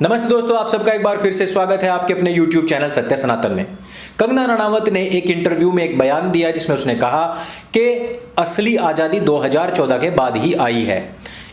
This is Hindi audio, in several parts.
नमस्ते दोस्तों, आप सबका एक बार फिर से स्वागत है आपके अपने YouTube चैनल सत्य सनातन में। कंगना रनावत ने एक इंटरव्यू में एक बयान दिया जिसमें उसने कहा कि असली आज़ादी 2014 के बाद ही आई है।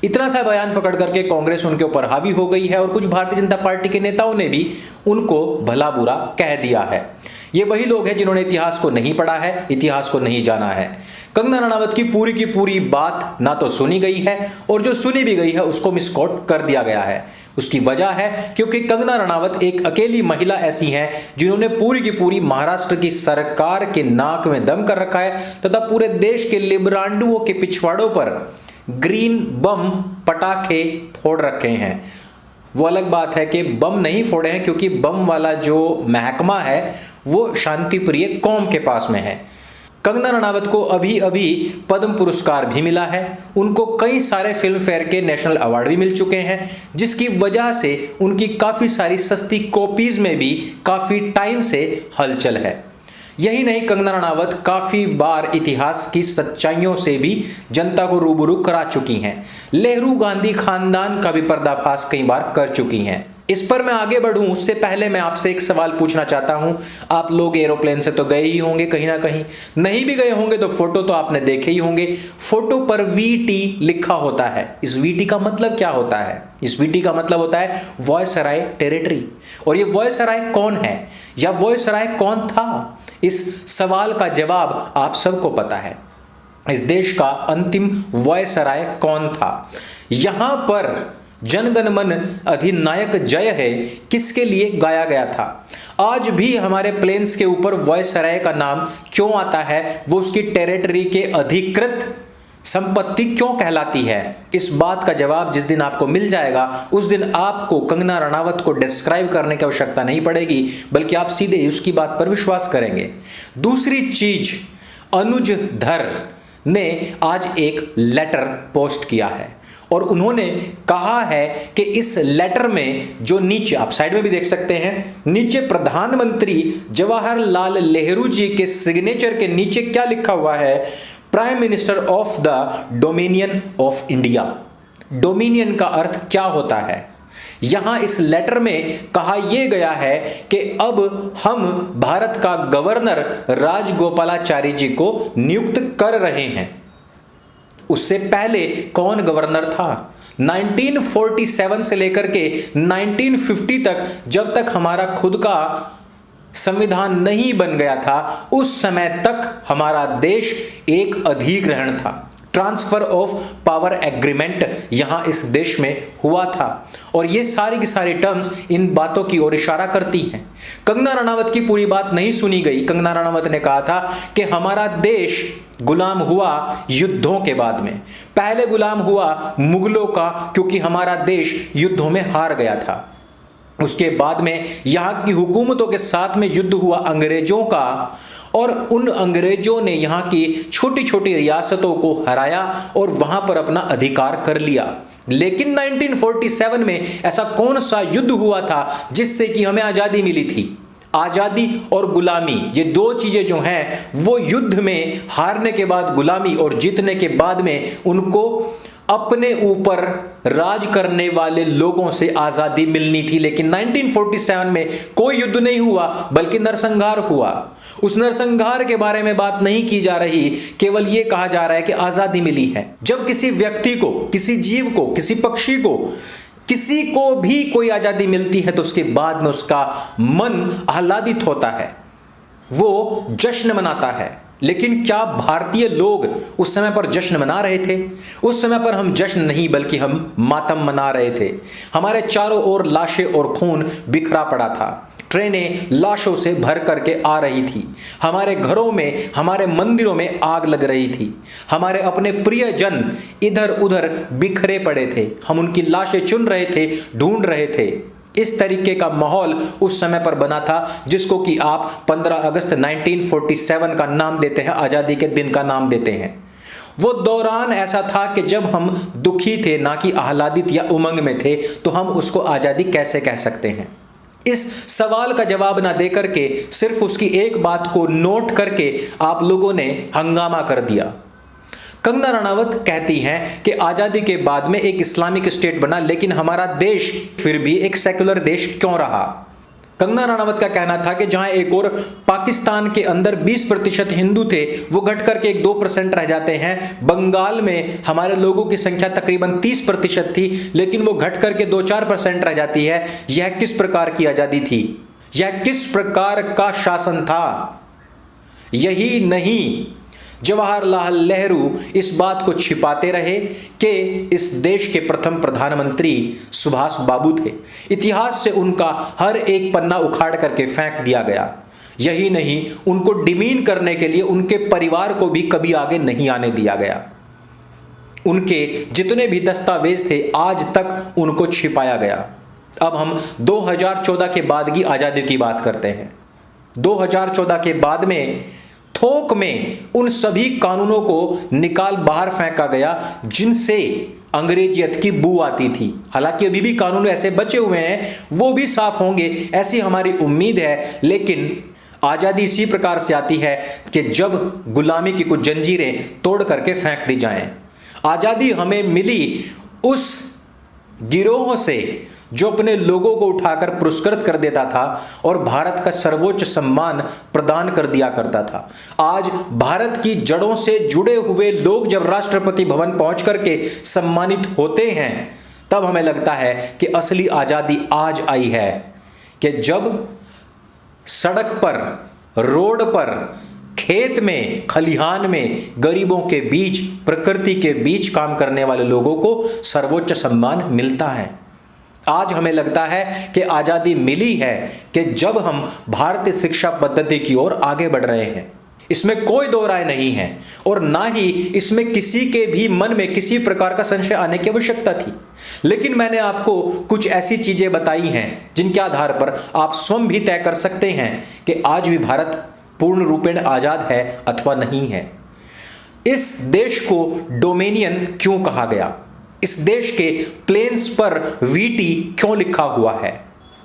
इतना सा बयान पकड़ करके कांग्रेस उनके ऊपर हावी हो गई है और कुछ भारतीय जनता पार्टी के नेताओं ने भी उनको भला बुरा कह दिया है। ये वही लोग हैं जिन्होंने इतिहास को नहीं पढ़ा है, इतिहास को नहीं जाना है। कंगना रनावत की पूरी बात ना तो सुनी गई है और जो सुनी भी गई है उसको मिसकोट कर दिया गया है। उसकी वजह है क्योंकि कंगना रनावत एक अकेली महिला ऐसी हैं जिन्होंने पूरी की पूरी महाराष्ट्र की सरकार के नाक में दम कर रखा है तथा पूरे देश के लिबरांडुओं के पिछवाड़ों पर ग्रीन बम पटाखे फोड़ रखे हैं। वो अलग बात है कि बम नहीं फोड़े हैं क्योंकि बम वाला जो महकमा है वो शांतिप्रिय कौम के पास में है। कंगना रनावत को अभी अभी पद्म पुरस्कार भी मिला है। उनको कई सारे फिल्म फेयर के नेशनल अवार्ड भी मिल चुके हैं, जिसकी वजह से उनकी काफ़ी सारी सस्ती कॉपीज में भी काफ़ी टाइम से हलचल है। यही नहीं, कंगना रनावत काफ़ी बार इतिहास की सच्चाइयों से भी जनता को रूबरू करा चुकी हैं। नेहरू गांधी खानदान का भी पर्दाफाश कई बार कर चुकी हैं। इस पर मैं आगे बढ़ूं उससे पहले मैं आपसे एक सवाल पूछना चाहता हूं। आप लोग एरोप्लेन से तो गए ही होंगे कहीं ना कहीं, नहीं भी गए होंगे तो फोटो तो आपने देखे ही होंगे। फोटो पर वीटी लिखा होता है। इस वीटी का मतलब क्या होता है? इस वीटी का मतलब होता है वॉयसराय टेरिटरी। और ये वॉयसराय कौन है या वॉयसराय कौन था? इस सवाल का जवाब आप सबको पता है। इस देश का अंतिम वॉयसराय कौन था? यहां पर जनगण मन अधिनायक जय है किसके लिए गाया गया था? आज भी हमारे प्लेन्स के ऊपर वॉयसराय का नाम क्यों आता है? वो उसकी टेरिटरी के अधिकृत संपत्ति क्यों कहलाती है? इस बात का जवाब जिस दिन आपको मिल जाएगा उस दिन आपको कंगना रनावत को डिस्क्राइब करने की आवश्यकता नहीं पड़ेगी, बल्कि आप सीधे उसकी बात पर विश्वास करेंगे। दूसरी चीज, अनुज धर ने आज एक लेटर पोस्ट किया है और उन्होंने कहा है कि इस लेटर में जो नीचे आप साइड में भी देख सकते हैं, नीचे प्रधानमंत्री जवाहरलाल नेहरू जी के सिग्नेचर के नीचे क्या लिखा हुआ है? Prime minister of the dominion of India. Dominion का अर्थ क्या होता है? यहां इस लेटर में कहा यह गया है कि अब हम भारत का गवर्नर राजगोपालाचारी जी को नियुक्त कर रहे हैं। उससे पहले कौन गवर्नर था? 1947 से लेकर के 1950 तक, जब तक हमारा खुद का संविधान नहीं बन गया था, उस समय तक हमारा देश एक अधिग्रहण था। ट्रांसफर ऑफ पावर एग्रीमेंट यहां इस देश में हुआ था और ये सारी की सारी टर्म्स इन बातों की ओर इशारा करती हैं। कंगना रनावत की पूरी बात नहीं सुनी गई। कंगना रनावत ने कहा था कि हमारा देश गुलाम हुआ युद्धों के बाद में। पहले गुलाम हुआ मुगलों का क्योंकि हमारा देश युद्धों में हार गया था। उसके बाद में यहां की हुकूमतों के साथ में युद्ध हुआ अंग्रेजों का और उन अंग्रेजों ने यहां की छोटी छोटी रियासतों को हराया और वहां पर अपना अधिकार कर लिया। लेकिन 1947 में ऐसा कौन सा युद्ध हुआ था जिससे कि हमें आजादी मिली थी? आजादी और गुलामी, ये दो चीजें जो हैं वो युद्ध में हारने के बाद गुलामी और जीतने के बाद में उनको अपने ऊपर राज करने वाले लोगों से आजादी मिलनी थी। लेकिन 1947 में कोई युद्ध नहीं हुआ बल्कि नरसंहार हुआ। उस नरसंहार के बारे में बात नहीं की जा रही, केवल यह कहा जा रहा है कि आजादी मिली है। जब किसी व्यक्ति को, किसी जीव को, किसी पक्षी को, किसी को भी कोई आजादी मिलती है तो उसके बाद में उसका मन आह्लादित होता है, वो जश्न मनाता है। लेकिन क्या भारतीय लोग उस समय पर जश्न मना रहे थे? उस समय पर हम जश्न नहीं बल्कि हम मातम मना रहे थे। हमारे चारों ओर लाशें और खून बिखरा पड़ा था। ट्रेनें लाशों से भर करके आ रही थी। हमारे घरों में, हमारे मंदिरों में आग लग रही थी। हमारे अपने प्रियजन इधर उधर बिखरे पड़े थे। हम उनकी लाशें चुन रहे थे, ढूंढ रहे थे। इस तरीके का माहौल उस समय पर बना था जिसको कि आप 15 अगस्त 1947 का नाम देते हैं, आजादी के दिन का नाम देते हैं। वो दौरान ऐसा था कि जब हम दुखी थे, ना कि आह्लादित या उमंग में थे, तो हम उसको आजादी कैसे कह सकते हैं? इस सवाल का जवाब ना देकर के सिर्फ उसकी एक बात को नोट करके आप लोगों ने हंगामा कर दिया। कंगना रनावत कहती हैं कि आजादी के बाद में एक इस्लामिक स्टेट बना, लेकिन हमारा देश फिर भी एक सेकुलर देश क्यों रहा। कंगना रनावत का कहना था कि जहां एक और पाकिस्तान के अंदर 20% हिंदू थे, वो घट करके एक 2% रह जाते हैं। बंगाल में हमारे लोगों की संख्या तकरीबन 30% थी, लेकिन वो घट करके 2-4% रह जाती है। यह किस प्रकार की आजादी थी, यह किस प्रकार का शासन था। यही नहीं, जवाहरलाल नेहरू इस बात को छिपाते रहे कि इस देश के प्रथम प्रधानमंत्री सुभाष बाबू थे। इतिहास से उनका हर एक पन्ना उखाड़ करके फेंक दिया गया। यही नहीं, उनको डिमीन करने के लिए उनके परिवार को भी कभी आगे नहीं आने दिया गया। उनके जितने भी दस्तावेज थे आज तक उनको छिपाया गया। अब हम 2014 के बाद की आजादी की बात करते हैं। 2014 के बाद में थोक में उन सभी कानूनों को निकाल बाहर फेंका गया जिनसे अंग्रेजियत की बू आती थी। हालांकि अभी भी कानून ऐसे बचे हुए हैं, वो भी साफ होंगे ऐसी हमारी उम्मीद है। लेकिन आजादी इसी प्रकार से आती है कि जब गुलामी की कुछ जंजीरें तोड़ करके फेंक दी जाएं। आजादी हमें मिली उस गिरोह से जो अपने लोगों को उठाकर पुरस्कृत कर देता था और भारत का सर्वोच्च सम्मान प्रदान कर दिया करता था। आज भारत की जड़ों से जुड़े हुए लोग जब राष्ट्रपति भवन पहुंच करके सम्मानित होते हैं, तब हमें लगता है कि असली आजादी आज आई है, कि जब सड़क पर, रोड पर, खेत में, खलिहान में, गरीबों के बीच, प्रकृति के बीच काम करने वाले लोगों को सर्वोच्च सम्मान मिलता है। आज हमें लगता है कि आजादी मिली है कि जब हम भारतीय शिक्षा पद्धति की ओर आगे बढ़ रहे हैं। इसमें कोई दो राय नहीं है और ना ही इसमें किसी के भी मन में किसी प्रकार का संशय आने की आवश्यकता थी। लेकिन मैंने आपको कुछ ऐसी चीजें बताई हैं जिनके आधार पर आप स्वयं भी तय कर सकते हैं कि आज भी भारत पूर्ण रूपेण आजाद है अथवा नहीं है। इस देश को डोमिनियन क्यों कहा गया? इस देश के प्लेन्स पर वीटी क्यों लिखा हुआ है?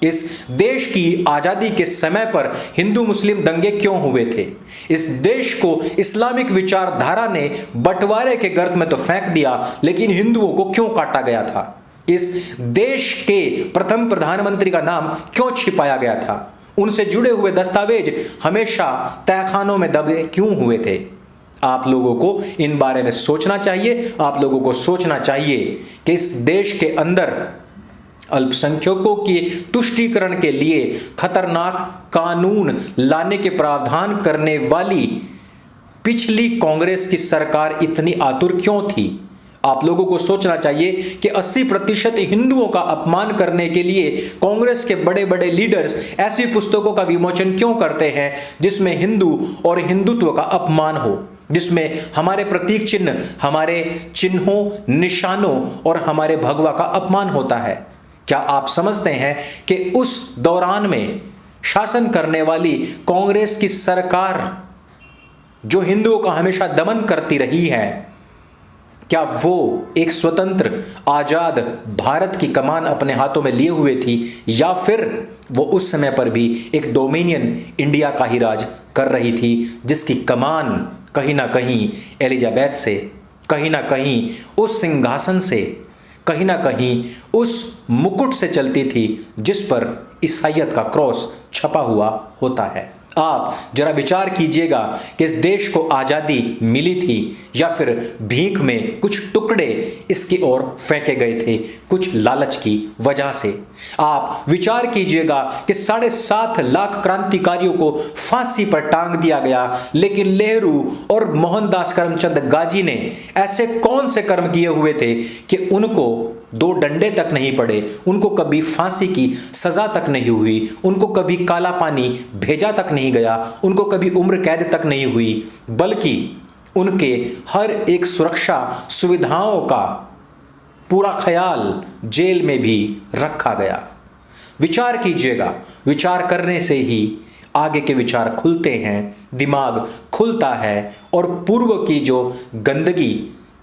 इस देश की आजादी के समय पर हिंदू मुस्लिम दंगे क्यों हुए थे? इस देश को इस्लामिक विचारधारा ने बंटवारे के गर्त में तो फेंक दिया, लेकिन हिंदुओं को क्यों काटा गया था? इस देश के प्रथम प्रधानमंत्री का नाम क्यों छिपाया गया था? उनसे जुड़े हुए दस्तावेज हमेशा तहखानों में दबे क्यों हुए थे? आप लोगों को इन बारे में सोचना चाहिए। आप लोगों को सोचना चाहिए कि इस देश के अंदर अल्पसंख्यकों की तुष्टीकरण के लिए खतरनाक कानून लाने के प्रावधान करने वाली पिछली कांग्रेस की सरकार इतनी आतुर क्यों थी? आप लोगों को सोचना चाहिए कि 80% हिंदुओं का अपमान करने के लिए कांग्रेस के बड़े बड़े लीडर्स ऐसी पुस्तकों का विमोचन क्यों करते हैं जिसमें हिंदू और हिंदुत्व का अपमान हो, जिसमें हमारे प्रतीक चिन्ह, हमारे चिन्हों, निशानों और हमारे भगवा का अपमान होता है। क्या आप समझते हैं कि उस दौरान में शासन करने वाली कांग्रेस की सरकार जो हिंदुओं का हमेशा दमन करती रही है, क्या वो एक स्वतंत्र आजाद भारत की कमान अपने हाथों में लिए हुए थी, या फिर वो उस समय पर भी एक डोमिनियन इंडिया का ही राज कर रही थी जिसकी कमान कहीं ना कहीं एलिजाबेथ से, कहीं ना कहीं उस सिंहासन से, कहीं ना कहीं उस मुकुट से चलती थी जिस पर ईसाइयत का क्रॉस छपा हुआ होता है। आप जरा विचार कीजिएगा कि इस देश को आज़ादी मिली थी या फिर भीख में कुछ टुकड़े इसकी ओर फेंके गए थे कुछ लालच की वजह से। आप विचार कीजिएगा कि 7.5 लाख क्रांतिकारियों को फांसी पर टांग दिया गया, लेकिन नेहरू और मोहनदास करमचंद गांधी ने ऐसे कौन से कर्म किए हुए थे कि उनको 2 डंडे तक नहीं पड़े, उनको कभी फांसी की सजा तक नहीं हुई, उनको कभी काला पानी भेजा तक नहीं गया, उनको कभी उम्र कैद तक नहीं हुई, बल्कि उनके हर एक सुरक्षा सुविधाओं का पूरा ख्याल जेल में भी रखा गया। विचार कीजिएगा, विचार करने से ही आगे के विचार खुलते हैं, दिमाग खुलता है और पूर्व की जो गंदगी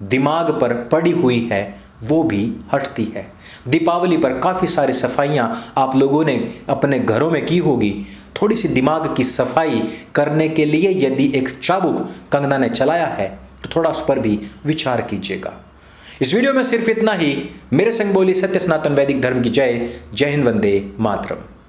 दिमाग पर पड़ी हुई है वो भी हटती है। दीपावली पर काफ़ी सारी सफाइयाँ आप लोगों ने अपने घरों में की होगी। थोड़ी सी दिमाग की सफाई करने के लिए यदि एक चाबुक कंगना ने चलाया है, तो थोड़ा उस पर भी विचार कीजिएगा। इस वीडियो में सिर्फ इतना ही। मेरे संग बोली सत्य सनातन वैदिक धर्म की जय। जय हिंद, वंदे मातरम।